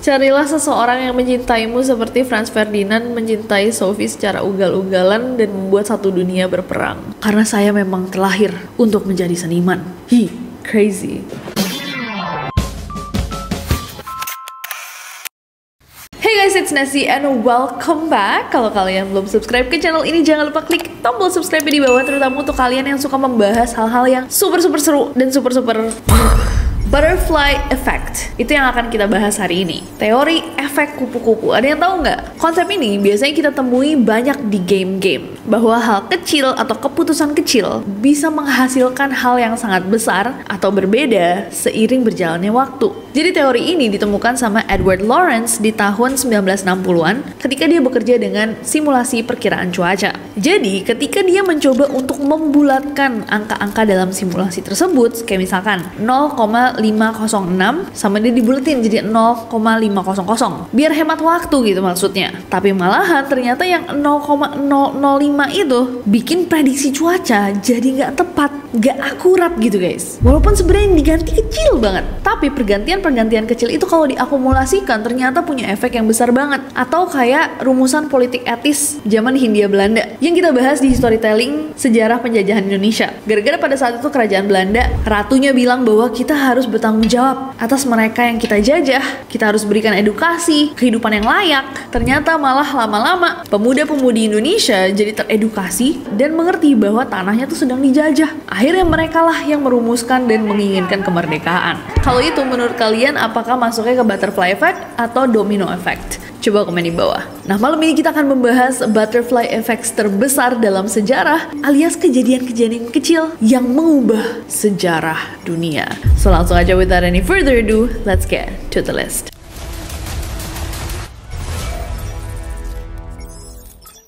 Carilah seseorang yang mencintaimu seperti Franz Ferdinand mencintai Sophie secara ugal-ugalan dan membuat satu dunia berperang. Karena saya memang terlahir untuk menjadi seniman. Crazy. Hey guys, it's Nessie and welcome back. Kalau kalian belum subscribe ke channel ini, jangan lupa klik tombol subscribe di bawah, terutama untuk kalian yang suka membahas hal-hal yang super seru dan super butterfly effect. Itu yang akan kita bahas hari ini. Teori efek kupu-kupu. Ada yang tahu nggak? Konsep ini biasanya kita temui banyak di game-game. Bahwa hal kecil atau keputusan kecil bisa menghasilkan hal yang sangat besar atau berbeda seiring berjalannya waktu. Jadi teori ini ditemukan sama Edward Lorenz di tahun 1960-an ketika dia bekerja dengan simulasi perkiraan cuaca. Jadi ketika dia mencoba untuk membulatkan angka-angka dalam simulasi tersebut, kayak misalkan 0,506 sama dia dibulatin jadi 0,500 biar hemat waktu gitu maksudnya. Tapi malahan ternyata yang 0,005 itu bikin prediksi cuaca jadi nggak tepat, nggak akurat gitu guys. Walaupun sebenarnya diganti kecil banget, tapi pergantian kecil itu kalau diakumulasikan ternyata punya efek yang besar banget. Atau kayak rumusan politik etis zaman Hindia Belanda yang kita bahas di storytelling sejarah penjajahan Indonesia. Gara-gara pada saat itu kerajaan Belanda, ratunya bilang bahwa kita harus bertanggung jawab atas mereka yang kita jajah, kita harus berikan edukasi, kehidupan yang layak. Ternyata malah lama-lama pemuda-pemudi Indonesia jadi teredukasi dan mengerti bahwa tanahnya tuh sedang dijajah. Akhirnya mereka lah yang merumuskan dan menginginkan kemerdekaan. Kalau itu menurut kalian apakah masuknya ke butterfly effect atau domino effect? Coba komen di bawah. Nah, malam ini kita akan membahas butterfly effects terbesar dalam sejarah alias kejadian-kejadian kecil yang mengubah sejarah dunia. So langsung aja without any further ado, let's get to the list.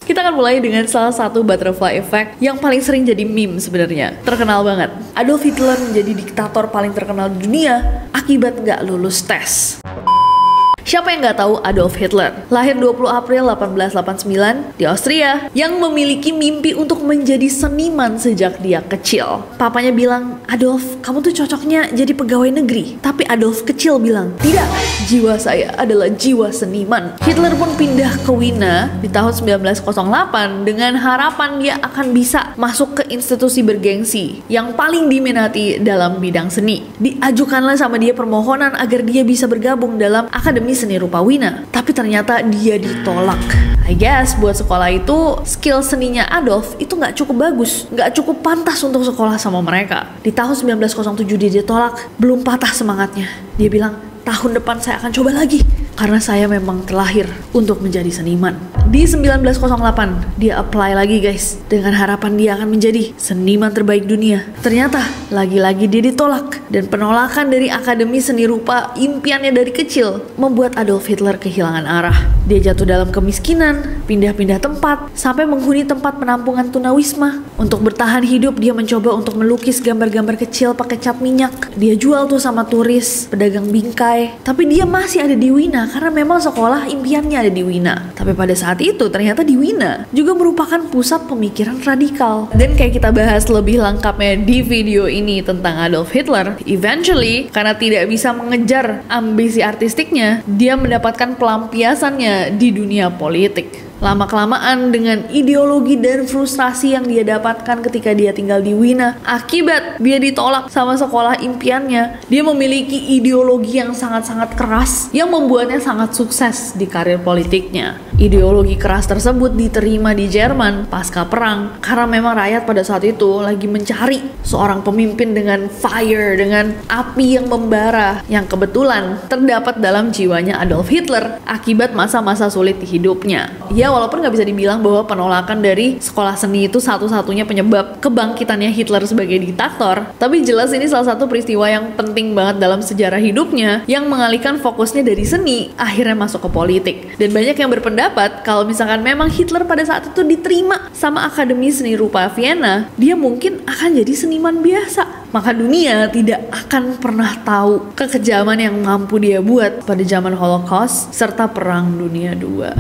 Kita akan mulai dengan salah satu butterfly effect yang paling sering jadi meme sebenarnya. Terkenal banget. Adolf Hitler menjadi diktator paling terkenal di dunia akibat nggak lulus tes. Siapa yang nggak tahu Adolf Hitler? Lahir 20 April 1889 di Austria, yang memiliki mimpi untuk menjadi seniman sejak dia kecil. Papanya bilang, Adolf, kamu tuh cocoknya jadi pegawai negeri. Tapi Adolf kecil bilang, tidak, jiwa saya adalah jiwa seniman. Hitler pun pindah ke Wina di tahun 1908 dengan harapan dia akan bisa masuk ke institusi bergengsi yang paling diminati dalam bidang seni. Diajukanlah sama dia permohonan agar dia bisa bergabung dalam Akademi Seni Rupa Wina, tapi ternyata dia ditolak. I guess buat sekolah itu skill seninya Adolf itu nggak cukup bagus, nggak cukup pantas untuk sekolah sama mereka. Di tahun 1907 dia ditolak, belum patah semangatnya. Dia bilang, tahun depan saya akan coba lagi karena saya memang terlahir untuk menjadi seniman. Di 1908 dia apply lagi guys dengan harapan dia akan menjadi seniman terbaik dunia. Ternyata lagi-lagi dia ditolak, dan penolakan dari Akademi Seni Rupa impiannya dari kecil membuat Adolf Hitler kehilangan arah. Dia jatuh dalam kemiskinan, pindah-pindah tempat, sampai menghuni tempat penampungan tunawisma. Untuk bertahan hidup dia mencoba untuk melukis gambar-gambar kecil pakai cat minyak. Dia jual tuh sama turis, pedagang bingkai. Tapi dia masih ada di Wina karena memang sekolah impiannya ada di Wina. Tapi pada saat itu ternyata di Wina juga merupakan pusat pemikiran radikal. Dan kayak kita bahas lebih lengkapnya di video ini tentang Adolf Hitler, eventually karena tidak bisa mengejar ambisi artistiknya, dia mendapatkan pelampiasannya di dunia politik. Lama-kelamaan dengan ideologi dan frustrasi yang dia dapatkan ketika dia tinggal di Wina akibat dia ditolak sama sekolah impiannya, dia memiliki ideologi yang sangat-sangat keras yang membuatnya sangat sukses di karir politiknya. Ideologi keras tersebut diterima di Jerman pasca perang karena memang rakyat pada saat itu lagi mencari seorang pemimpin dengan fire, dengan api yang membara, yang kebetulan terdapat dalam jiwanya Adolf Hitler akibat masa-masa sulit di hidupnya. Ya, walaupun nggak bisa dibilang bahwa penolakan dari sekolah seni itu satu-satunya penyebab kebangkitannya Hitler sebagai diktator, tapi jelas ini salah satu peristiwa yang penting banget dalam sejarah hidupnya yang mengalihkan fokusnya dari seni akhirnya masuk ke politik. Dan banyak yang berpendapat kalau misalkan memang Hitler pada saat itu diterima sama Akademi Seni Rupa Vienna, dia mungkin akan jadi seniman biasa. Maka dunia tidak akan pernah tahu kekejaman yang mampu dia buat pada zaman Holocaust serta Perang Dunia II.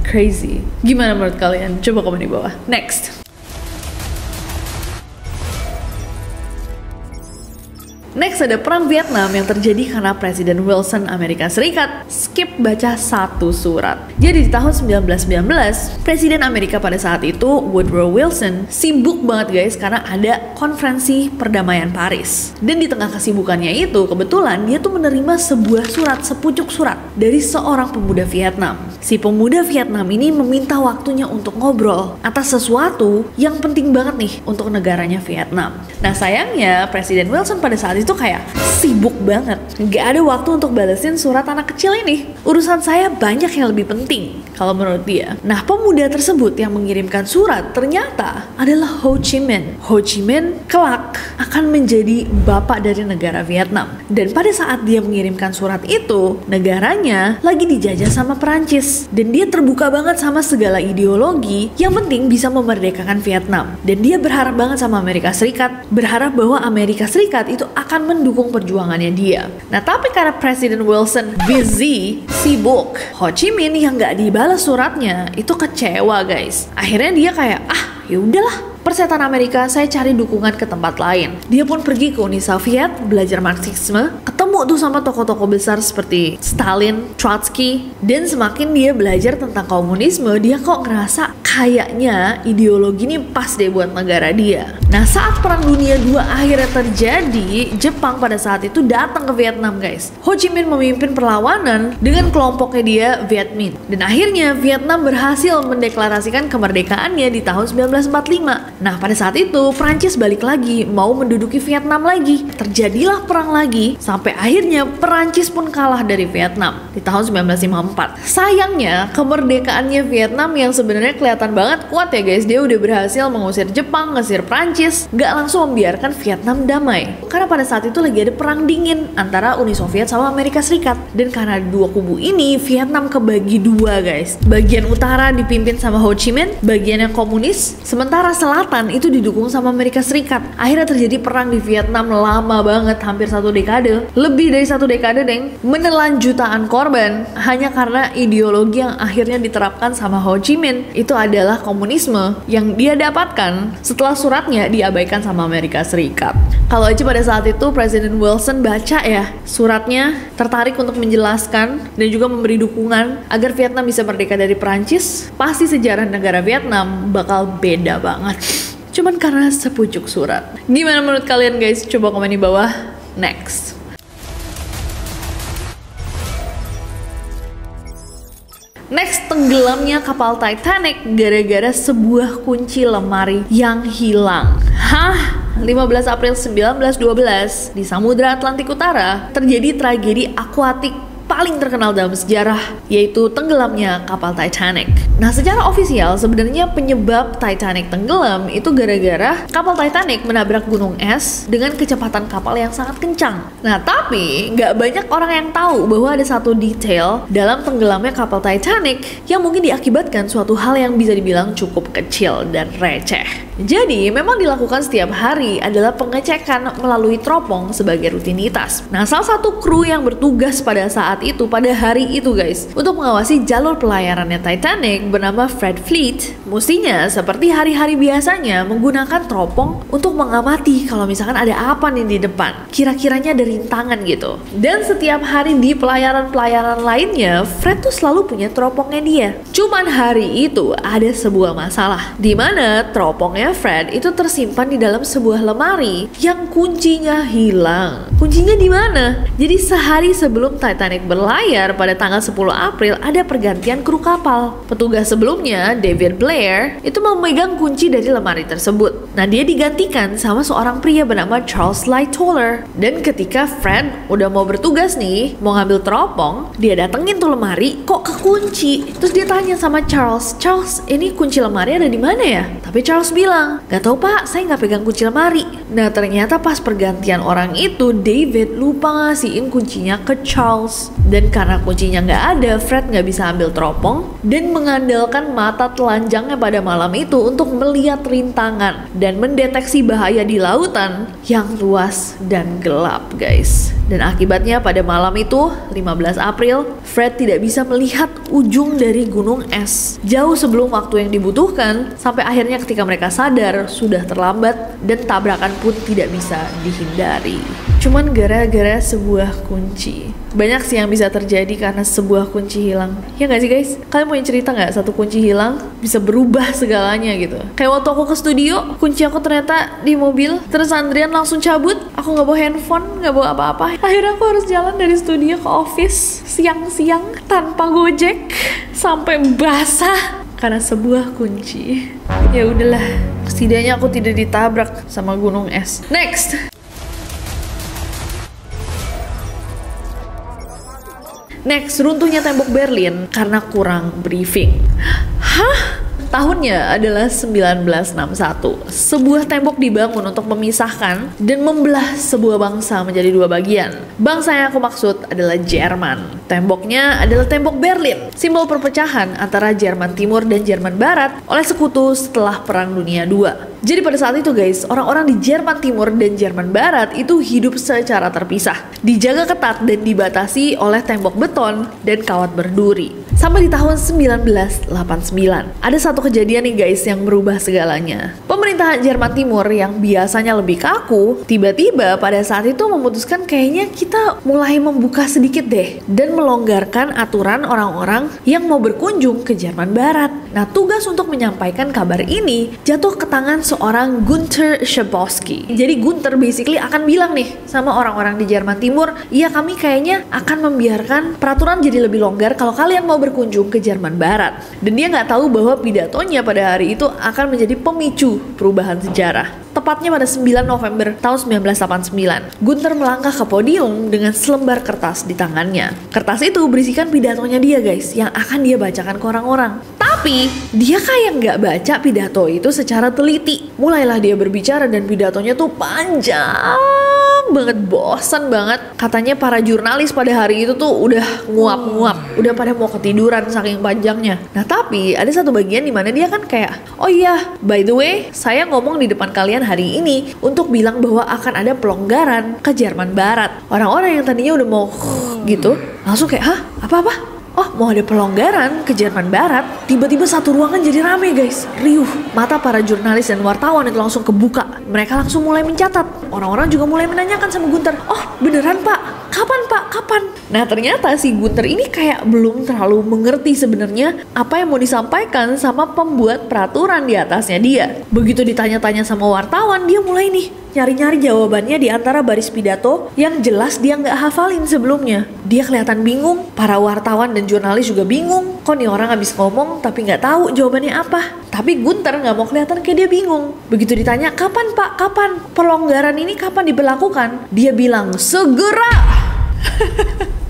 Crazy. Gimana menurut kalian? Coba komen di bawah. Next. Next ada Perang Vietnam yang terjadi karena Presiden Wilson Amerika Serikat skip baca satu surat. Jadi di tahun 1919, Presiden Amerika pada saat itu, Woodrow Wilson, sibuk banget guys karena ada konferensi perdamaian Paris. Dan di tengah kesibukannya itu, kebetulan dia tuh menerima sebuah surat, sepucuk surat dari seorang pemuda Vietnam. Si pemuda Vietnam ini meminta waktunya untuk ngobrol atas sesuatu yang penting banget nih untuk negaranya Vietnam. Nah sayangnya Presiden Wilson pada saat itu kayak sibuk banget, nggak ada waktu untuk balesin surat anak kecil ini. Urusan saya banyak yang lebih penting kalau menurut dia. Nah pemuda tersebut yang mengirimkan surat ternyata adalah Ho Chi Minh. Ho Chi Minh kelak akan menjadi bapak dari negara Vietnam. Dan pada saat dia mengirimkan surat itu, negaranya lagi dijajah sama Perancis. Dan dia terbuka banget sama segala ideologi yang penting bisa memerdekakan Vietnam. Dan dia berharap banget sama Amerika Serikat, berharap bahwa Amerika Serikat itu akan mendukung perjuangannya dia. Nah tapi karena Presiden Wilson busy, sibuk, Ho Chi Minh yang nggak dibalas suratnya itu kecewa guys. Akhirnya dia kayak ya udahlah, persetan Amerika, saya cari dukungan ke tempat lain. Dia pun pergi ke Uni Soviet, belajar Marxisme, ketemu tuh sama tokoh-tokoh besar seperti Stalin, Trotsky, dan semakin dia belajar tentang komunisme, dia kok ngerasa kayaknya ideologi ini pas deh buat negara dia. Nah saat Perang Dunia II akhirnya terjadi, Jepang pada saat itu datang ke Vietnam guys. Ho Chi Minh memimpin perlawanan dengan kelompoknya dia Viet Minh. Dan akhirnya Vietnam berhasil mendeklarasikan kemerdekaannya di tahun 1945. Nah pada saat itu Prancis balik lagi mau menduduki Vietnam lagi. Terjadilah perang lagi sampai akhirnya Prancis pun kalah dari Vietnam di tahun 1954. Sayangnya kemerdekaannya Vietnam yang sebenarnya kelihatan banget kuat ya guys. Dia udah berhasil mengusir Jepang, ngesir Prancis, gak langsung membiarkan Vietnam damai. Karena pada saat itu lagi ada perang dingin antara Uni Soviet sama Amerika Serikat. Dan karena dua kubu ini Vietnam kebagi dua guys. Bagian utara dipimpin sama Ho Chi Minh, bagian yang komunis, sementara selatan itu didukung sama Amerika Serikat. Akhirnya terjadi perang di Vietnam lama banget, hampir 1 dekade. Lebih dari 1 dekade deng, menelan jutaan korban hanya karena ideologi yang akhirnya diterapkan sama Ho Chi Minh. Itu adalah komunisme yang dia dapatkan setelah suratnya diabaikan sama Amerika Serikat. Kalau aja pada saat itu Presiden Wilson baca ya suratnya, tertarik untuk menjelaskan dan juga memberi dukungan agar Vietnam bisa merdeka dari Perancis, pasti sejarah negara Vietnam bakal beda banget. Cuman karena sepucuk surat. Gimana menurut kalian guys? Coba komen di bawah. Next. Next, tenggelamnya kapal Titanic gara-gara sebuah kunci lemari yang hilang. 15 April 1912 di Samudra Atlantik Utara terjadi tragedi akuatik paling terkenal dalam sejarah, yaitu tenggelamnya kapal Titanic. Nah, secara ofisial sebenarnya penyebab Titanic tenggelam itu gara-gara kapal Titanic menabrak gunung es dengan kecepatan kapal yang sangat kencang. Nah, tapi nggak banyak orang yang tahu bahwa ada satu detail dalam tenggelamnya kapal Titanic yang mungkin diakibatkan suatu hal yang bisa dibilang cukup kecil dan receh. Jadi, memang dilakukan setiap hari adalah pengecekan melalui teropong sebagai rutinitas. Nah, salah satu kru yang bertugas pada saat itu, pada hari itu guys, untuk mengawasi jalur pelayarannya Titanic bernama Fred Fleet, mestinya seperti hari-hari biasanya menggunakan teropong untuk mengamati kalau misalkan ada apa nih di depan. Kira-kiranya ada rintangan gitu. Dan setiap hari di pelayaran-pelayaran lainnya, Fred tuh selalu punya teropongnya dia. Cuman hari itu ada sebuah masalah, di mana teropongnya Fred itu tersimpan di dalam sebuah lemari yang kuncinya hilang. Kuncinya di mana? Jadi sehari sebelum Titanic berlayar pada tanggal 10 April ada pergantian kru kapal. Petugas sebelumnya, David Blair, itu memegang kunci dari lemari tersebut. Nah, dia digantikan sama seorang pria bernama Charles Lightoller. Dan ketika Fred udah mau bertugas nih, mau ngambil teropong, dia datengin tuh lemari, kok kekunci. Terus dia tanya sama Charles, ini kunci lemari ada di mana ya? Tapi Charles bilang, gak tahu pak, saya nggak pegang kunci lemari. Nah, ternyata pas pergantian orang itu, David lupa ngasihin kuncinya ke Charles. Dan karena kuncinya nggak ada, Fred nggak bisa ambil teropong dan mengandalkan mata telanjangnya pada malam itu untuk melihat rintangan dan mendeteksi bahaya di lautan yang luas dan gelap guys. Dan akibatnya pada malam itu, 15 April, Fred tidak bisa melihat ujung dari gunung es. Jauh sebelum waktu yang dibutuhkan, sampai akhirnya ketika mereka sadar, sudah terlambat dan tabrakan pun tidak bisa dihindari. Cuman gara-gara sebuah kunci. Banyak sih yang bisa terjadi karena sebuah kunci hilang. Ya nggak sih guys? Kalian punya cerita nggak satu kunci hilang bisa berubah segalanya gitu? Kayak waktu aku ke studio, kunci aku ternyata di mobil, terus Andrian langsung cabut. Aku nggak bawa handphone, nggak bawa apa-apa. Akhirnya aku harus jalan dari studio ke office siang-siang tanpa Gojek sampai basah karena sebuah kunci. Ya udahlah, setidaknya aku tidak ditabrak sama gunung es. Next. Next, runtuhnya tembok Berlin karena kurang briefing. Hah? Tahunnya adalah 1961. Sebuah tembok dibangun untuk memisahkan dan membelah sebuah bangsa menjadi dua bagian. Bangsa yang aku maksud adalah Jerman. Temboknya adalah tembok Berlin, simbol perpecahan antara Jerman Timur dan Jerman Barat oleh sekutu setelah Perang Dunia II. Jadi pada saat itu guys, orang-orang di Jerman Timur dan Jerman Barat itu hidup secara terpisah, dijaga ketat dan dibatasi oleh tembok beton dan kawat berduri. Sampai di tahun 1989, ada satu kejadian nih guys yang merubah segalanya. Pemerintahan Jerman Timur yang biasanya lebih kaku, tiba-tiba pada saat itu memutuskan kayaknya kita mulai membuka sedikit deh dan melonggarkan aturan orang-orang yang mau berkunjung ke Jerman Barat. Nah, tugas untuk menyampaikan kabar ini jatuh ke tangan seorang Günther Schabowski. Jadi Günther basically akan bilang nih sama orang-orang di Jerman Timur, iya kami kayaknya akan membiarkan peraturan jadi lebih longgar kalau kalian mau berkunjung ke Jerman Barat. Dan dia nggak tahu bahwa pidatonya pada hari itu akan menjadi pemicu perubahan sejarah. Tepatnya pada 9 November tahun 1989, Günther melangkah ke podium dengan selembar kertas di tangannya. Kertas itu berisikan pidatonya dia guys, yang akan dia bacakan ke orang-orang. Tapi, dia kayak nggak baca pidato itu secara teliti. Mulailah dia berbicara dan pidatonya tuh panjang banget, bosan banget. Katanya para jurnalis pada hari itu tuh udah nguap-nguap, udah pada mau ketiduran saking panjangnya. Nah tapi ada satu bagian dimana dia kan kayak, oh iya, by the way, saya ngomong di depan kalian hari ini untuk bilang bahwa akan ada pelonggaran ke Jerman Barat. Orang-orang yang tadinya udah mau gitu, langsung kayak, hah? Apa-apa? Oh, mau ada pelonggaran ke Jerman Barat. Tiba-tiba satu ruangan jadi rame guys, riuh. Mata para jurnalis dan wartawan itu langsung kebuka. Mereka langsung mulai mencatat. Orang-orang juga mulai menanyakan sama Günther, oh beneran pak? Kapan pak? Kapan? Nah ternyata si Günther ini kayak belum terlalu mengerti sebenarnya apa yang mau disampaikan sama pembuat peraturan di atasnya dia. Begitu ditanya-tanya sama wartawan, dia mulai nih nyari-nyari jawabannya di antara baris pidato yang jelas dia nggak hafalin sebelumnya. Dia kelihatan bingung, para wartawan dan jurnalis juga bingung. Kok nih orang habis ngomong tapi nggak tahu jawabannya apa. Tapi Günther nggak mau kelihatan kayak dia bingung. Begitu ditanya, kapan pak? Kapan? Pelonggaran ini kapan diberlakukan? Dia bilang, segera!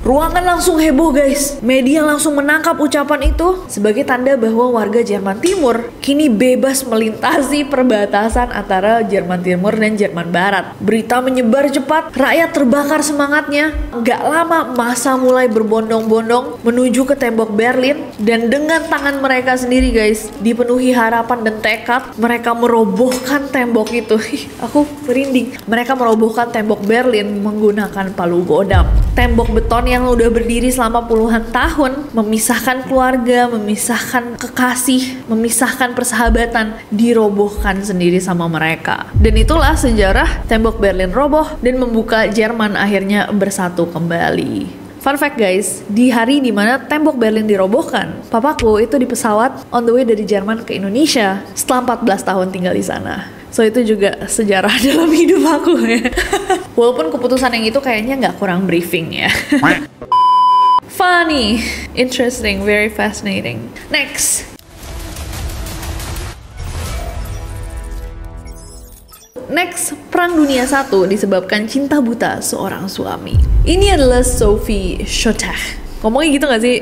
Ruangan langsung heboh guys. Media langsung menangkap ucapan itu sebagai tanda bahwa warga Jerman Timur kini bebas melintasi perbatasan antara Jerman Timur dan Jerman Barat. Berita menyebar cepat, rakyat terbakar semangatnya. Gak lama massa mulai berbondong-bondong menuju ke tembok Berlin. Dan dengan tangan mereka sendiri guys, dipenuhi harapan dan tekad, mereka merobohkan tembok itu. Aku merinding. Mereka merobohkan tembok Berlin menggunakan palu godam. Tembok beton yang udah berdiri selama puluhan tahun, memisahkan keluarga, memisahkan kekasih, memisahkan persahabatan, dirobohkan sendiri sama mereka. Dan itulah sejarah tembok Berlin roboh dan membuka Jerman akhirnya bersatu kembali. Fun fact guys, di hari dimana tembok Berlin dirobohkan, papaku itu di pesawat on the way dari Jerman ke Indonesia setelah 14 tahun tinggal di sana. So itu juga sejarah dalam hidup aku ya. Walaupun keputusan yang itu kayaknya nggak kurang briefing ya. Funny, interesting, very fascinating. Next. Next, Perang Dunia I disebabkan cinta buta seorang suami. Ini adalah Sophie Chotek. Ngomongnya gitu gak sih?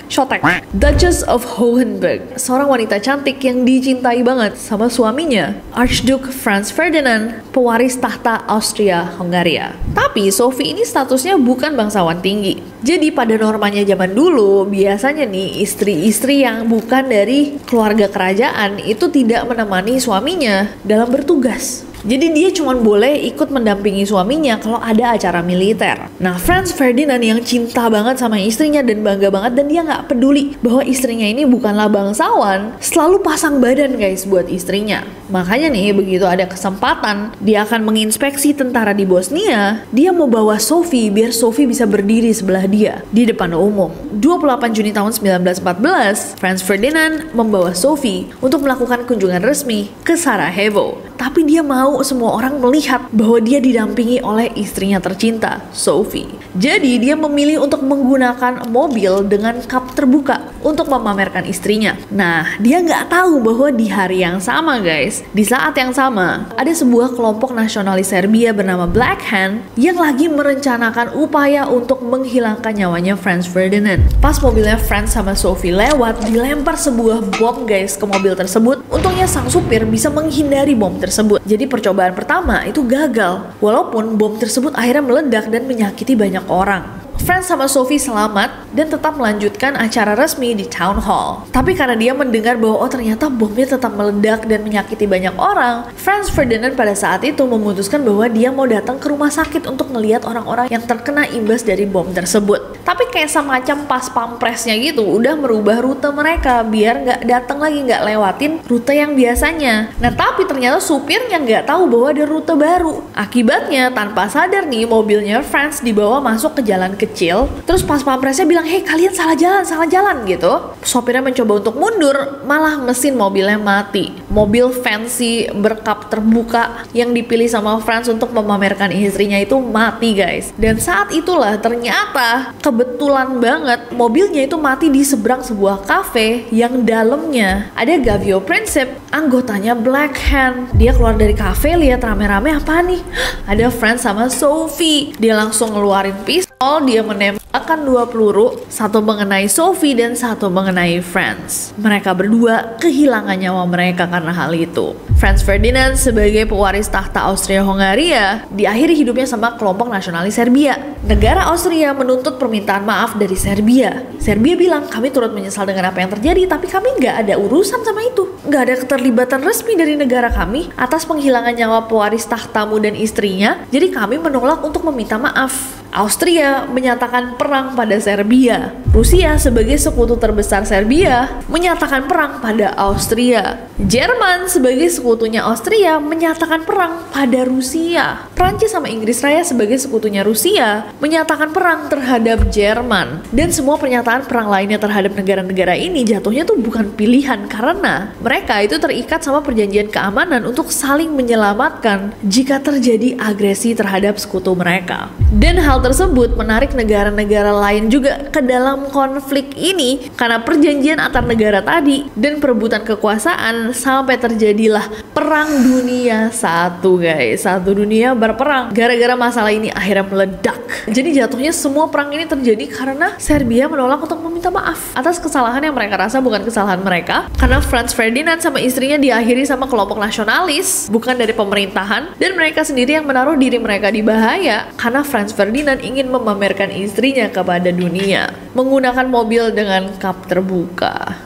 Chotek. Duchess of Hohenberg. Seorang wanita cantik yang dicintai banget sama suaminya, Archduke Franz Ferdinand, pewaris tahta Austria-Hungaria. Tapi Sophie ini statusnya bukan bangsawan tinggi. Jadi pada normanya zaman dulu, biasanya nih istri-istri yang bukan dari keluarga kerajaan itu tidak menemani suaminya dalam bertugas. Jadi dia cuma boleh ikut mendampingi suaminya kalau ada acara militer. Nah, Franz Ferdinand yang cinta banget sama istrinya dan bangga banget, dan dia nggak peduli bahwa istrinya ini bukanlah bangsawan, selalu pasang badan guys buat istrinya. Makanya nih, begitu ada kesempatan dia akan menginspeksi tentara di Bosnia, dia mau bawa Sophie biar Sophie bisa berdiri sebelah dia di depan umum. 28 Juni tahun 1914, Franz Ferdinand membawa Sophie untuk melakukan kunjungan resmi ke Sarajevo. Tapi dia mau semua orang melihat bahwa dia didampingi oleh istrinya tercinta, Sophie. Jadi dia memilih untuk menggunakan mobil dengan kap terbuka untuk memamerkan istrinya. Nah, dia nggak tahu bahwa di hari yang sama guys, di saat yang sama, ada sebuah kelompok nasionalis Serbia bernama Black Hand yang lagi merencanakan upaya untuk menghilangkan nyawanya Franz Ferdinand. Pas mobilnya Franz sama Sophie lewat, dilempar sebuah bom guys ke mobil tersebut. Untungnya sang supir bisa menghindari bom tersebut. Jadi percobaan pertama itu gagal, walaupun bom tersebut akhirnya meledak dan menyakiti banyak orang. Franz sama Sophie selamat dan tetap melanjutkan acara resmi di Town Hall. Tapi karena dia mendengar bahwa ternyata bomnya tetap meledak dan menyakiti banyak orang, Franz Ferdinand pada saat itu memutuskan bahwa dia mau datang ke rumah sakit untuk ngelihat orang-orang yang terkena imbas dari bom tersebut. Tapi kayak semacam pas pampresnya gitu, udah merubah rute mereka biar nggak datang lagi, nggak lewatin rute yang biasanya. Nah, tapi ternyata supirnya nggak tahu bahwa ada rute baru. Akibatnya tanpa sadar nih, mobilnya Franz dibawa masuk ke jalan kecil. Terus pas pampresnya bilang, "Hei, kalian salah jalan gitu." Sopirnya mencoba untuk mundur, malah mesin mobilnya mati. Mobil fancy berkap terbuka yang dipilih sama Franz untuk memamerkan istrinya itu mati guys. Dan saat itulah ternyata kebetulan banget mobilnya itu mati di seberang sebuah kafe yang dalamnya ada Gavio Princip, anggotanya Black Hand. Dia keluar dari kafe, lihat rame-rame, apa nih? Ada Franz sama Sophie. Dia langsung ngeluarin pistol, dia menembakkan 2 peluru, satu mengenai Sophie dan satu mengenai Franz. Mereka berdua kehilangan nyawa mereka karena hal itu. Franz Ferdinand sebagai pewaris tahta Austria-Hongaria diakhiri hidupnya sama kelompok nasionalis Serbia. Negara Austria menuntut permintaan maaf dari Serbia. Serbia bilang, "Kami turut menyesal dengan apa yang terjadi, tapi kami nggak ada urusan sama itu. Nggak ada keterlibatan resmi dari negara kami atas penghilangan nyawa pewaris tahtamu dan istrinya, jadi kami menolak untuk meminta maaf." Austria menyatakan perang pada Serbia. Rusia sebagai sekutu terbesar Serbia menyatakan perang pada Austria. Jerman sebagai sekutunya Austria menyatakan perang pada Rusia. Prancis sama Inggris Raya sebagai sekutunya Rusia menyatakan perang terhadap Jerman. Dan semua pernyataan perang lainnya terhadap negara-negara ini jatuhnya tuh bukan pilihan, karena mereka itu terikat sama perjanjian keamanan untuk saling menyelamatkan jika terjadi agresi terhadap sekutu mereka. Dan hal tersebut menarik negara-negara lain juga ke dalam konflik ini karena perjanjian antar negara tadi dan perebutan kekuasaan, sampai terjadilah Perang Dunia I guys. Satu dunia berperang gara-gara masalah ini akhirnya meledak. Jadi jatuhnya semua perang ini terjadi karena Serbia menolak untuk meminta maaf atas kesalahan yang mereka rasa bukan kesalahan mereka, karena Franz Ferdinand sama istrinya diakhiri sama kelompok nasionalis, bukan dari pemerintahan, dan mereka sendiri yang menaruh diri mereka di bahaya karena Franz Ferdinand ingin memamerkan istrinya kepada dunia menggunakan mobil dengan kap terbuka.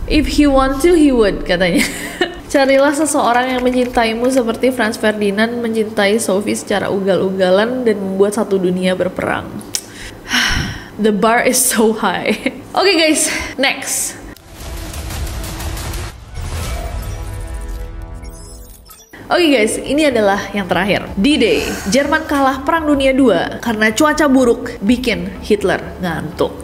If he want to, he would, katanya. Carilah seseorang yang mencintaimu seperti Franz Ferdinand mencintai Sophie secara ugal-ugalan dan membuat satu dunia berperang. The bar is so high. Oke guys, next. Oke guys, ini adalah yang terakhir. D-Day, Jerman kalah Perang Dunia II karena cuaca buruk bikin Hitler ngantuk.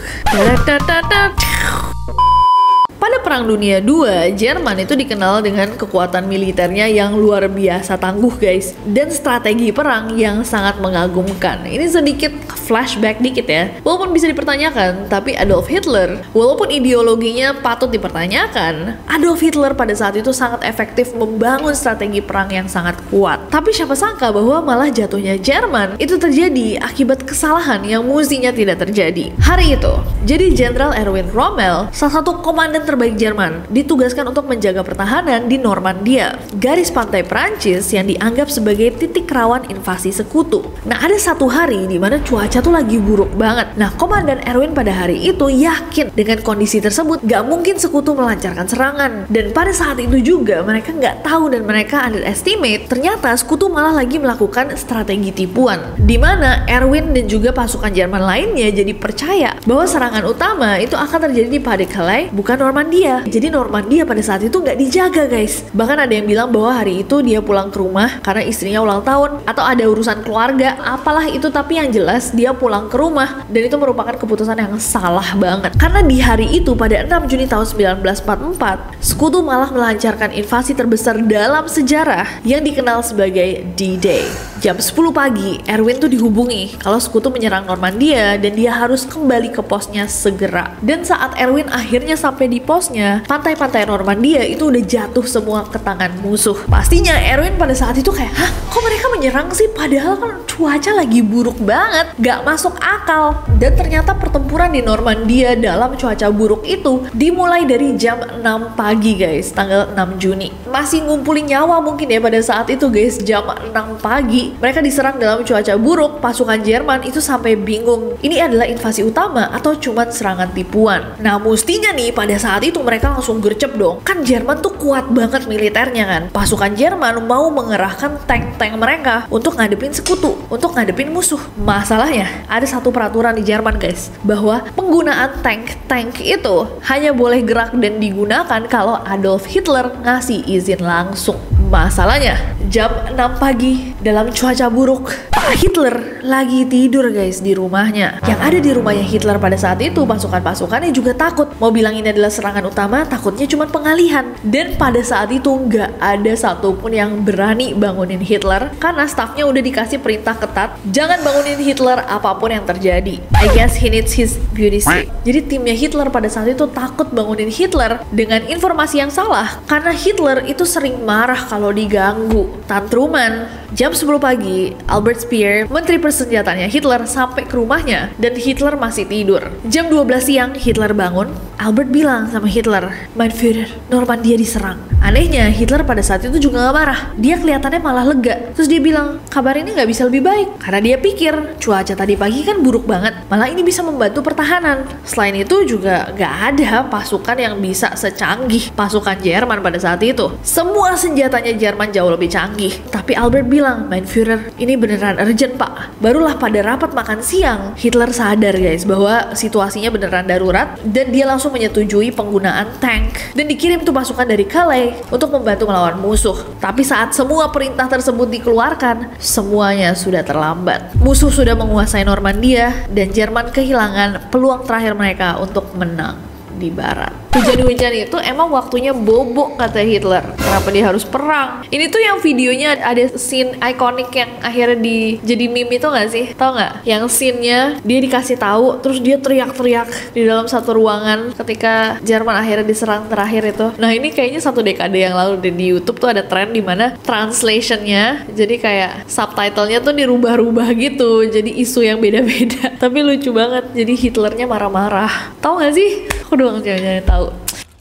Pada Perang Dunia II, Jerman itu dikenal dengan kekuatan militernya yang luar biasa tangguh guys, dan strategi perang yang sangat mengagumkan. Ini sedikit flashback dikit ya. Walaupun bisa dipertanyakan, tapi Adolf Hitler, walaupun ideologinya patut dipertanyakan, Adolf Hitler pada saat itu sangat efektif membangun strategi perang yang sangat kuat. Tapi siapa sangka bahwa malah jatuhnya Jerman itu terjadi akibat kesalahan yang mestinya tidak terjadi. Hari itu, jadi Jenderal Erwin Rommel, salah satu komandan terbaik Jerman, ditugaskan untuk menjaga pertahanan di Normandia, garis pantai Prancis yang dianggap sebagai titik rawan invasi sekutu. Nah, ada satu hari di mana cuaca cuaca tuh lagi buruk banget. Nah, Komandan Erwin pada hari itu yakin dengan kondisi tersebut gak mungkin sekutu melancarkan serangan. Dan pada saat itu juga mereka nggak tahu dan mereka underestimate ternyata sekutu malah lagi melakukan strategi tipuan, di mana Erwin dan juga pasukan Jerman lainnya jadi percaya bahwa serangan utama itu akan terjadi di Pas-de-Calais, bukan Normandia. Jadi Normandia pada saat itu nggak dijaga guys. Bahkan ada yang bilang bahwa hari itu dia pulang ke rumah karena istrinya ulang tahun atau ada urusan keluarga, apalah itu, tapi yang jelas dia pulang ke rumah dan itu merupakan keputusan yang salah banget. Karena di hari itu pada 6 Juni tahun 1944, sekutu malah melancarkan invasi terbesar dalam sejarah yang dikenal sebagai D-Day. Jam 10 pagi, Erwin tuh dihubungi kalau sekutu menyerang Normandia dan dia harus kembali ke posnya segera. Dan saat Erwin akhirnya sampai di posnya, pantai-pantai Normandia itu udah jatuh semua ke tangan musuh. Pastinya Erwin pada saat itu kayak, hah, kok mereka menyerang sih? Padahal kan cuaca lagi buruk banget, gak masuk akal. Dan ternyata pertempuran di Normandia dalam cuaca buruk itu dimulai dari jam 6 pagi guys, tanggal 6 Juni. Masih ngumpulin nyawa mungkin ya pada saat itu guys, jam 6 pagi. Mereka diserang dalam cuaca buruk, pasukan Jerman itu sampai bingung. Ini adalah invasi utama atau cuman serangan tipuan? Nah, mestinya nih pada saat itu mereka langsung gercep dong. Kan Jerman tuh kuat banget militernya kan. Pasukan Jerman mau mengerahkan tank-tank mereka untuk ngadepin sekutu, untuk ngadepin musuh. Masalahnya, ada satu peraturan di Jerman guys, bahwa penggunaan tank-tank itu hanya boleh gerak dan digunakan kalau Adolf Hitler ngasih izin langsung. Masalahnya, jam 6 pagi dalam cuaca buruk, Pak Hitler lagi tidur guys di rumahnya. Yang ada di rumahnya Hitler pada saat itu, pasukan-pasukannya juga takut. Mau bilang ini adalah serangan utama, takutnya cuma pengalihan. Dan pada saat itu nggak ada satupun yang berani bangunin Hitler karena stafnya udah dikasih perintah ketat, jangan bangunin Hitler apapun yang terjadi. I guess he needs his beauty sleep. Jadi timnya Hitler pada saat itu takut bangunin Hitler dengan informasi yang salah karena Hitler itu sering marah kalau diganggu. Tantruman. Jam 10 pagi, Albert Speer, menteri persenjataannya Hitler, sampai ke rumahnya dan Hitler masih tidur. Jam 12 siang, Hitler bangun. Albert bilang sama Hitler, "Mein Führer, Normandia diserang." Anehnya, Hitler pada saat itu juga gak marah. Dia kelihatannya malah lega. Terus dia bilang, kabar ini gak bisa lebih baik. Karena dia pikir, cuaca tadi pagi kan buruk banget. Malah ini bisa membantu pertahanan. Selain itu juga gak ada pasukan yang bisa secanggih pasukan Jerman pada saat itu. Semua senjatanya Jerman jauh lebih canggih. Tapi Albert bilang, "Mein Führer, ini beneran urgent pak." Barulah pada rapat makan siang, Hitler sadar guys bahwa situasinya beneran darurat. Dan dia langsung menyetujui penggunaan tank. Dan dikirim tuh pasukan dari Calais untuk membantu melawan musuh. Tapi saat semua perintah tersebut dikeluarkan, semuanya sudah terlambat. Musuh sudah menguasai Normandia dan Jerman kehilangan peluang terakhir mereka untuk menang di barat. Hujan-hujan itu emang waktunya bobo kata Hitler. Kenapa dia harus perang? Ini tuh yang videonya ada scene ikonik yang akhirnya jadi meme itu nggak sih? Tahu nggak? Yang scene-nya dia dikasih tahu, terus dia teriak-teriak di dalam satu ruangan ketika Jerman akhirnya diserang terakhir itu. Nah ini kayaknya satu dekade yang lalu deh, di YouTube tuh ada tren di mana translation-nya jadi kayak subtitle-nya tuh dirubah-rubah gitu, jadi isu yang beda-beda. Tapi lucu banget. Jadi Hitlernya marah-marah. Tahu nggak sih? Aku doang cewek-cewek tahu.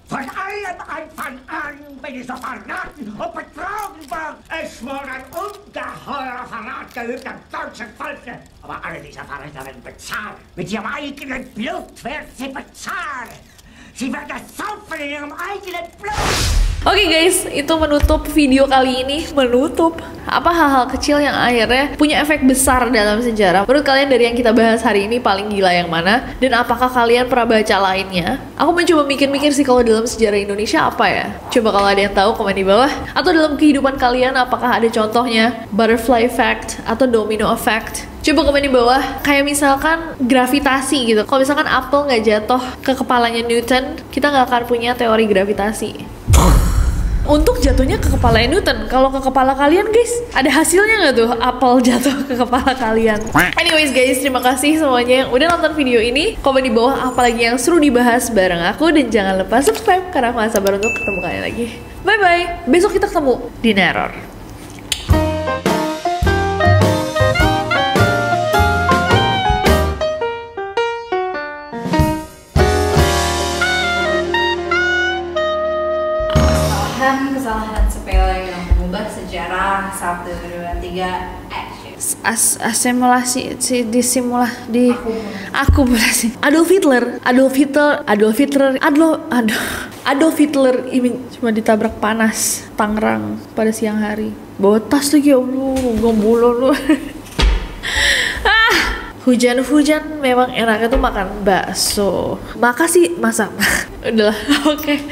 Van allen van aan bij deze verraad op het Frauenberg. Es worden ungeheure Verrate über das deutsche Volk. Aber alle diese Verräter werden bezahlt. Mit ihrem eigenen Blut werden sie bezahlen. Sie werden das saufen in ihrem eigenen Blut. Oke guys, itu menutup video kali ini. Menutup apa hal-hal kecil yang akhirnya punya efek besar dalam sejarah. Menurut kalian dari yang kita bahas hari ini paling gila yang mana? Dan apakah kalian pernah baca lainnya? Aku mencoba mikir-mikir sih kalau dalam sejarah Indonesia apa ya. Coba kalau ada yang tahu komen di bawah. Atau dalam kehidupan kalian apakah ada contohnya butterfly effect atau domino effect? Coba komen di bawah. Kayak misalkan gravitasi gitu. Kalau misalkan apel nggak jatuh ke kepalanya Newton, kita nggak akan punya teori gravitasi. Untuk jatuhnya ke kepala Newton, kalau ke kepala kalian guys, ada hasilnya nggak tuh apel jatuh ke kepala kalian? Anyways guys, terima kasih semuanya yang udah nonton video ini. Komen di bawah apalagi yang seru dibahas bareng aku. Dan jangan lupa subscribe karena aku gak sabar untuk ketemu kalian lagi. Bye bye, besok kita ketemu di Neror. Kesalahan sepele yang mengubah sejarah. 1, 2, 3, action. asimilasi di akumulasi. Adolf Hitler ini cuma ditabrak panas Tangerang pada siang hari. Bawa tas lagi, ya Allah, gombolo lu. Hujan-hujan memang enaknya tuh makan bakso. Makasih masak. Udahlah, oke.